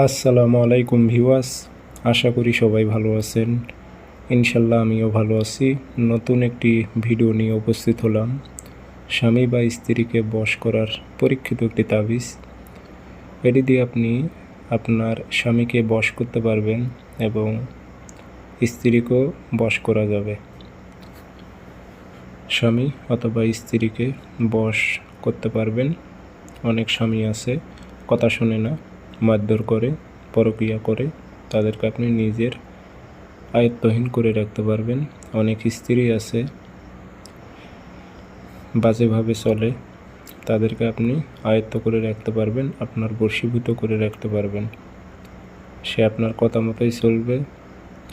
আসসালামু আলাইকুম ভিউয়ার্স, আশা করি সবাই ভালো আছেন। ইনশাল্লাহ আমিও ভালো আছি। নতুন একটি ভিডিও নিয়ে উপস্থিত হলাম। স্বামী বা স্ত্রীকে বশ করার পরীক্ষিত একটি তাবিজ। এটি দিয়ে আপনি আপনার স্বামীকে বশ করতে পারবেন এবং স্ত্রীকেও বশ করা যাবে। স্বামী অথবা স্ত্রীকে বশ করতে পারবেন। অনেক স্বামী আছে কথা শোনে না, মারধর করে, পরক্রিয়া করে, তাদেরকে আপনি নিজের আয়ত্তহীন করে রাখতে পারবেন। অনেক স্ত্রী আছে বাজেভাবে চলে, তাদেরকে আপনি আয়ত্ত করে রাখতে পারবেন, আপনার বশীভূত করে রাখতে পারবেন। সে আপনার কথা মতোই চলবে,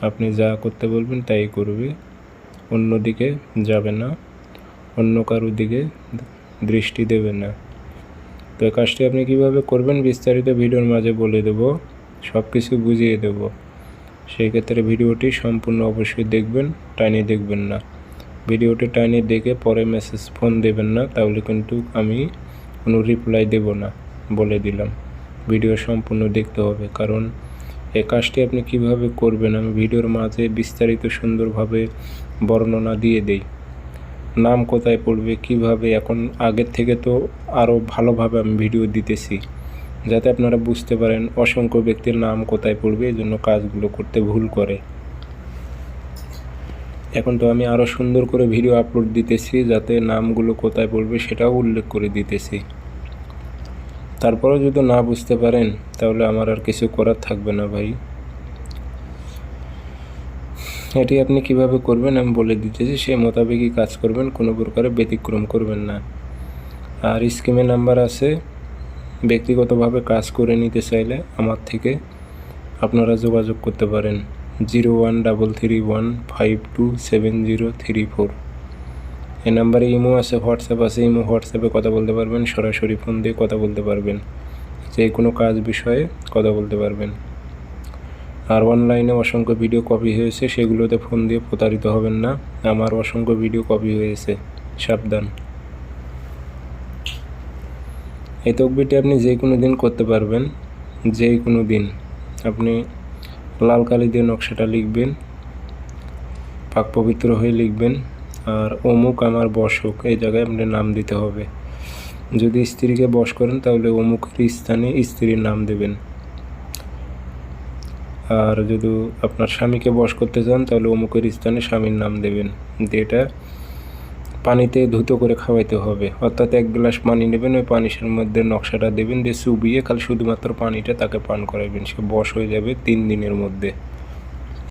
আপনি যা করতে বলবেন তাই করবে, অন্যদিকে যাবে না, অন্য কারো দিকে দৃষ্টি দেবে না। তো এই কাজটি আপনি কীভাবে করবেন বিস্তারিত ভিডিওর মাঝে বলে দেব, সব কিছু বুঝিয়ে দেব। সেই ক্ষেত্রে ভিডিওটি সম্পূর্ণ অবশ্যই দেখবেন, টাইনে দেখবেন না। ভিডিওটি টাইনে দেখে পরে ফোন দেবেন না, তাহলে কিন্তু আমি কোনো রিপ্লাই দেব না, বলে দিলাম। ভিডিও সম্পূর্ণ দেখতে হবে, কারণ এই কাজটি আপনি কিভাবে করবেন আমি ভিডিওর মাঝে বিস্তারিত সুন্দরভাবে বর্ণনা দিয়ে দেই। নাম কোথায় পড়বে, কিভাবে, এখন আগের থেকে তো আরও ভালোভাবে আমি ভিডিও দিতেছি, যাতে আপনারা বুঝতে পারেন অসংখ্য ব্যক্তির নাম কোথায় পড়বে, এই জন্য কাজগুলো করতে ভুল করে। এখন তো আমি আরও সুন্দর করে ভিডিও আপলোড দিতেছি, যাতে নামগুলো কোথায় পড়বে সেটাও উল্লেখ করে দিতেছি। তারপরেও যদি না বুঝতে পারেন তাহলে আমার আর কিছু করার থাকবে না ভাই। এটি আপনি কিভাবে করবেন আমি বলে দিতেছি, সেই মোতাবেকই কাজ করবেন, কোনো প্রকারে ব্যতিক্রম করবেন না। আর স্কিমে নাম্বার আছে, ব্যক্তিগতভাবে কাজ করে নিতে চাইলে আমার থেকে আপনারা যোগাযোগ করতে পারেন 0133152703 এই নাম্বারে ইমো আছে, হোয়াটসঅ্যাপ আছে। ইমো হোয়াটসঅ্যাপে কথা বলতে পারবেন, সরাসরি ফোন দিয়ে কথা বলতে পারবেন, যে কোনো কাজ বিষয়ে কথা বলতে পারবেন। আর অনলাইনে অসংখ্য ভিডিও কপি হয়েছে, সেগুলোতে ফোন দিয়ে প্রতারিত হবেন না। আমার অসংখ্য ভিডিও কপি হয়েছে, সাবধান। এই তকবিরটি আপনি যে কোনো দিন করতে পারবেন, যে কোনো দিন। আপনি লাল কালি দিয়ে নকশাটা লিখবেন, পাক পবিত্র হয়ে লিখবেন, আর অমুক আমার বশ হোক, এই জায়গায় আপনার নাম দিতে হবে। যদি স্ত্রীকে বশ করেন তাহলে অমুকের স্থানে স্ত্রীর নাম দেবেন। আর যদি আপনার স্বামীকে বশ করতে চান তাহলে অমুকের স্থানে স্বামীর নাম দেবেন। এটা পানিতে ধুত করে খাওয়াইতে হবে, অর্থাৎ 1 গ্লাস পানি নেবেন, ওই পানির মধ্যে নকশাটা দেবেন, দিয়ে চুবিয়ে খালি শুধুমাত্র পানিটা তাকে পান করাবেন। সে বশ হয়ে যাবে 3 দিনের মধ্যে।